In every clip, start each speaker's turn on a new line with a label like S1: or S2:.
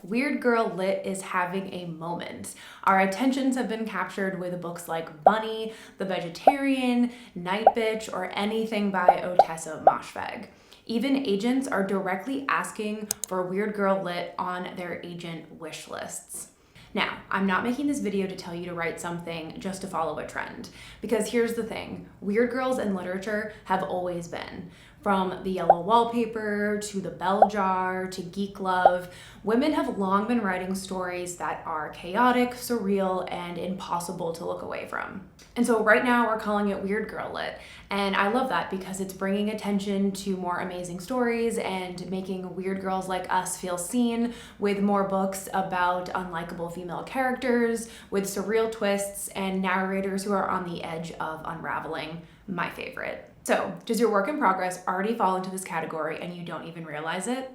S1: Weird Girl Lit is having a moment. Our attentions have been captured with books like Bunny, The Vegetarian, Night Bitch, or anything by Obsessive. Even agents are directly asking for Weird Girl Lit on their agent wish lists. Now, I'm not making this video to tell you to write something just to follow a trend, because here's the thing, weird girls in literature have always been. From the yellow wallpaper, to the bell jar, to geek love, women have long been writing stories that are chaotic, surreal, and impossible to look away from. And so right now we're calling it Weird Girl Lit, and I love that because it's bringing attention to more amazing stories and making weird girls like us feel seen with more books about unlikable female characters, with surreal twists and narrators who are on the edge of unraveling. My favorite. So, does your work in progress already fall into this category and you don't even realize it?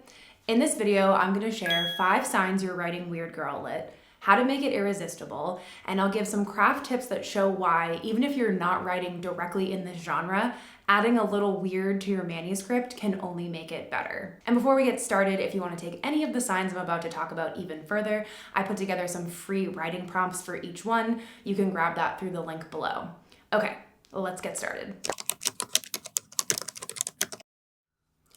S1: In this video, I'm gonna share 5 signs you're writing Weird Girl Lit, how to make it irresistible, and I'll give some craft tips that show why, even if you're not writing directly in this genre, adding a little weird to your manuscript can only make it better. And before we get started, if you want to take any of the signs I'm about to talk about even further, I put together some free writing prompts for each one. You can grab that through the link below. Okay, let's get started.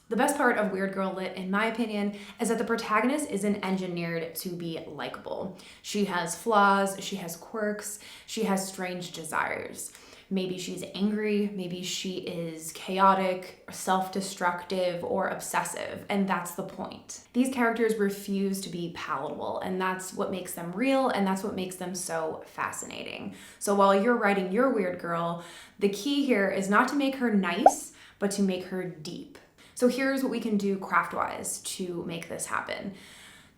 S1: The best part of Weird Girl Lit, in my opinion, is that the protagonist isn't engineered to be likable. She has flaws, she has quirks, she has strange desires. Maybe she's angry, maybe she is chaotic, self-destructive, or obsessive, and that's the point. These characters refuse to be palatable, and that's what makes them real, and that's what makes them so fascinating. So while you're writing your weird girl, the key here is not to make her nice, but to make her deep. So here's what we can do craft-wise to make this happen.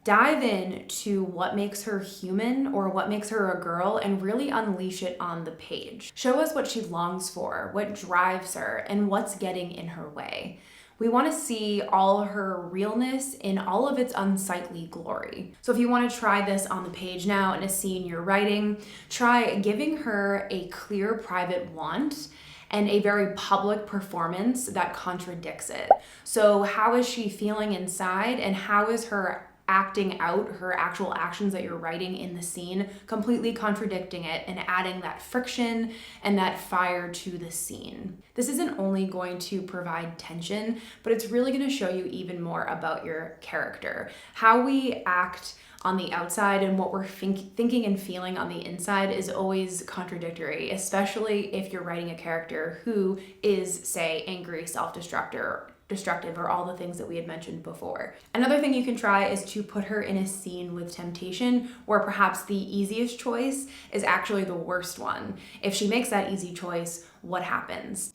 S1: Dive in to what makes her human or what makes her a girl and really unleash it on the page. Show us what she longs for, what drives her, and what's getting in her way. We want to see all her realness in all of its unsightly glory. So if you want to try this on the page now in a scene you're writing, try giving her a clear private want and a very public performance that contradicts it. So how is she feeling inside, and how is her acting out her actual actions that you're writing in the scene completely contradicting it and adding that friction and that fire to the scene. This isn't only going to provide tension, but it's really going to show you even more about your character. How we act on the outside and what we're thinking and feeling on the inside is always contradictory, especially if you're writing a character who is, say, angry, self-destructive, or all the things that we had mentioned before. Another thing you can try is to put her in a scene with temptation where perhaps the easiest choice is actually the worst one. If she makes that easy choice, what happens?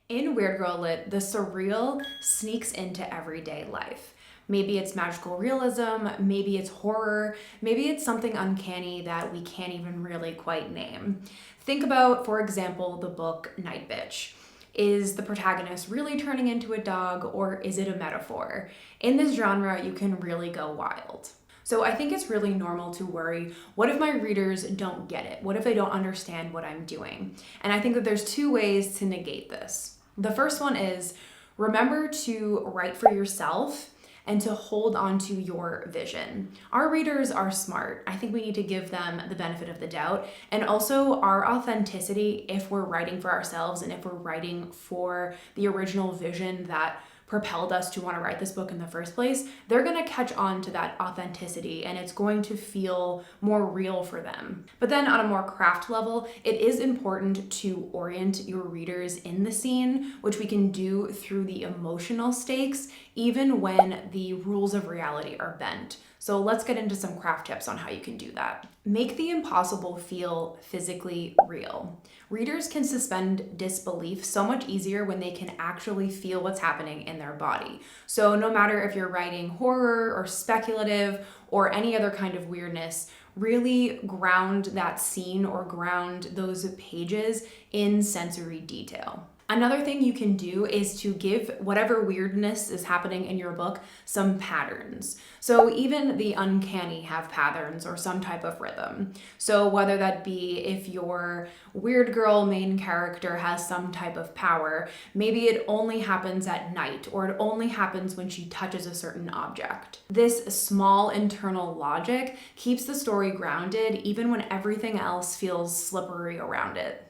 S1: In Weird Girl Lit, the surreal sneaks into everyday life. Maybe it's magical realism, maybe it's horror, maybe it's something uncanny that we can't even really quite name. Think about, for example, the book Night Bitch. Is the protagonist really turning into a dog, or is it a metaphor? In this genre, you can really go wild. So I think it's really normal to worry, what if my readers don't get it? What if they don't understand what I'm doing? And I think that there's 2 ways to negate this. The first one is, remember to write for yourself and to hold on to your vision. Our readers are smart. I think we need to give them the benefit of the doubt. And also our authenticity, if we're writing for ourselves and if we're writing for the original vision that propelled us to want to write this book in the first place, they're going to catch on to that authenticity and it's going to feel more real for them. But then on a more craft level, it is important to orient your readers in the scene, which we can do through the emotional stakes, even when the rules of reality are bent. So let's get into some craft tips on how you can do that. Make the impossible feel physically real. Readers can suspend disbelief so much easier when they can actually feel what's happening in their body. So no matter if you're writing horror or speculative or any other kind of weirdness, really ground that scene or ground those pages in sensory detail. Another thing you can do is to give whatever weirdness is happening in your book some patterns. So even the uncanny have patterns or some type of rhythm. So whether that be if your weird girl main character has some type of power, maybe it only happens at night or it only happens when she touches a certain object. This small internal logic keeps the story grounded even when everything else feels slippery around it.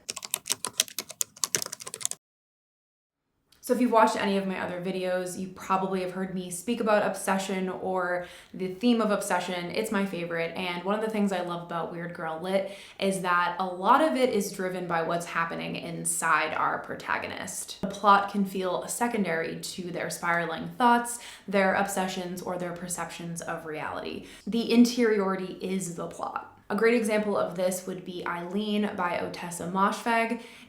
S1: So if you've watched any of my other videos, you probably have heard me speak about obsession or the theme of obsession. It's my favorite. And one of the things I love about Weird Girl Lit is that a lot of it is driven by what's happening inside our protagonist. The plot can feel secondary to their spiraling thoughts, their obsessions, or their perceptions of reality. The interiority is the plot. A great example of this would be Eileen by Obsessive.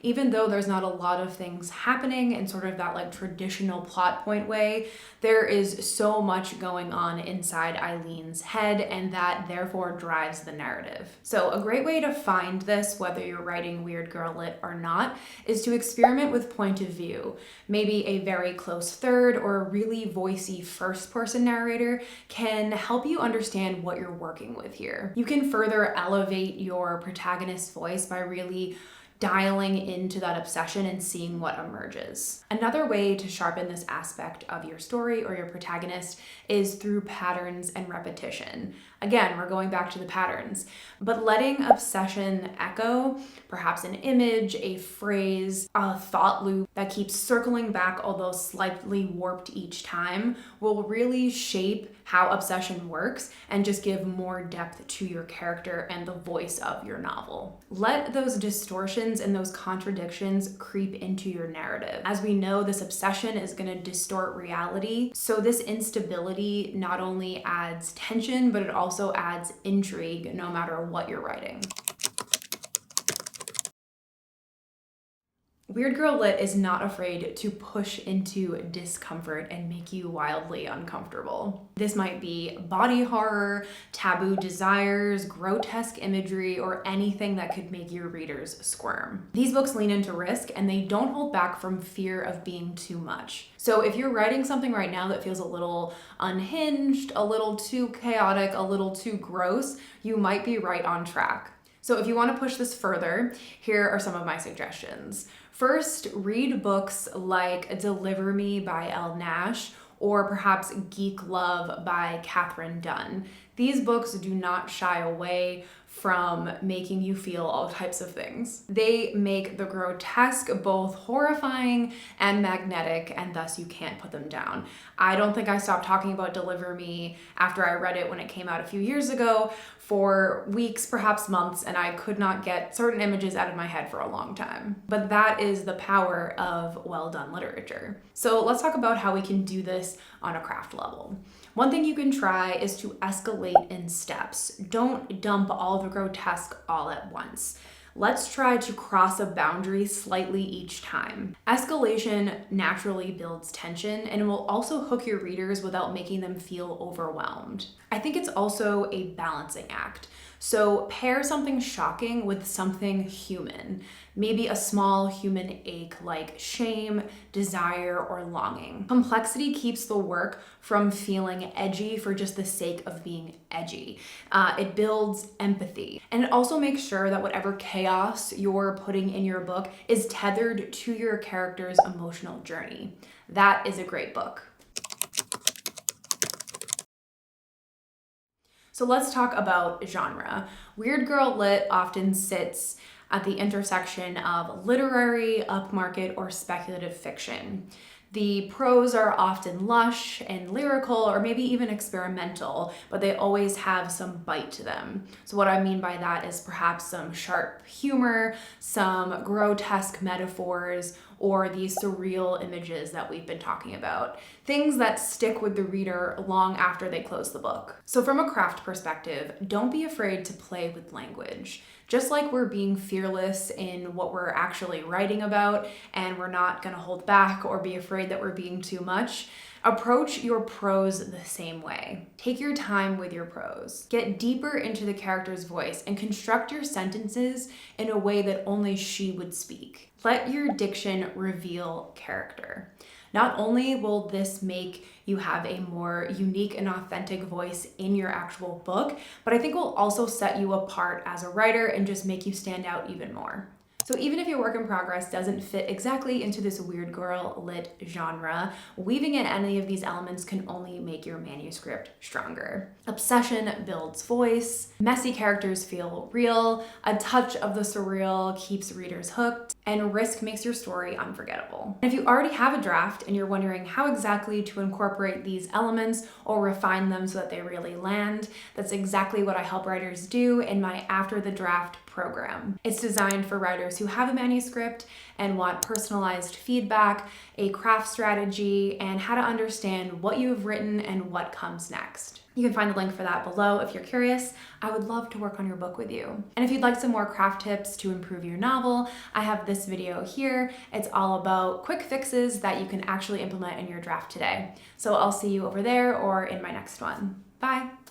S1: Even though there's not a lot of things happening in sort of that like traditional plot point way, there is so much going on inside Eileen's head, and that therefore drives the narrative. So a great way to find this, whether you're writing Weird Girl Lit or not, is to experiment with point of view. Maybe a very close third or a really voicey first person narrator can help you understand what you're working with here. You can further elevate your protagonist's voice by really dialing into that obsession and seeing what emerges. Another way to sharpen this aspect of your story or your protagonist is through patterns and repetition. Again, we're going back to the patterns, but letting obsession echo, perhaps an image, a phrase, a thought loop that keeps circling back, although slightly warped each time, will really shape how obsession works and just give more depth to your character and the voice of your novel. Let those distortions and those contradictions creep into your narrative. As we know, this obsession is going to distort reality, so this instability not only adds tension, but it also adds intrigue no matter what you're writing. Weird Girl Lit is not afraid to push into discomfort and make you wildly uncomfortable. This might be body horror, taboo desires, grotesque imagery, or anything that could make your readers squirm. These books lean into risk and they don't hold back from fear of being too much. So if you're writing something right now that feels a little unhinged, a little too chaotic, a little too gross, you might be right on track. So if you want to push this further, here are some of my suggestions. First, read books like Deliver Me by Elle Nash or perhaps Geek Love by Catherine Dunn. These books do not shy away from making you feel all types of things. They make the grotesque both horrifying and magnetic, and thus you can't put them down. I don't think I stopped talking about Deliver Me after I read it when it came out a few years ago for weeks, perhaps months, and I could not get certain images out of my head for a long time. But that is the power of well-done literature. So let's talk about how we can do this on a craft level. One thing you can try is to escalate in steps. Don't dump all the grotesque all at once. Let's try to cross a boundary slightly each time. Escalation naturally builds tension and will also hook your readers without making them feel overwhelmed. I think it's also a balancing act. So pair something shocking with something human, maybe a small human ache like shame, desire, or longing. Complexity keeps the work from feeling edgy for just the sake of being edgy. It builds empathy, and it also makes sure that whatever chaos you're putting in your book is tethered to your character's emotional journey. That is a great book. So let's talk about genre. Weird Girl Lit often sits at the intersection of literary, upmarket, or speculative fiction. The prose are often lush and lyrical or maybe even experimental, but they always have some bite to them. So what I mean by that is perhaps some sharp humor, some grotesque metaphors, or these surreal images that we've been talking about. Things that stick with the reader long after they close the book. So from a craft perspective, don't be afraid to play with language. Just like we're being fearless in what we're actually writing about, and we're not gonna hold back or be afraid that we're being too much, Approach your prose the same way. Take your time with your prose. Get deeper into the character's voice and construct your sentences in a way that only she would speak. Let your diction reveal character. Not only will this make you have a more unique and authentic voice in your actual book, but I think will also set you apart as a writer and just make you stand out even more. So even if your work in progress doesn't fit exactly into this weird girl lit genre, weaving in any of these elements can only make your manuscript stronger. Obsession builds voice, messy characters feel real, a touch of the surreal keeps readers hooked, and risk makes your story unforgettable. And if you already have a draft and you're wondering how exactly to incorporate these elements or refine them so that they really land, that's exactly what I help writers do in my After the Draft program. It's designed for writers who have a manuscript and want personalized feedback, a craft strategy, and how to understand what you have written and what comes next. You can find the link for that below if you're curious. I would love to work on your book with you. And if you'd like some more craft tips to improve your novel, I have this video here. It's all about quick fixes that you can actually implement in your draft today. So I'll see you over there or in my next one. Bye.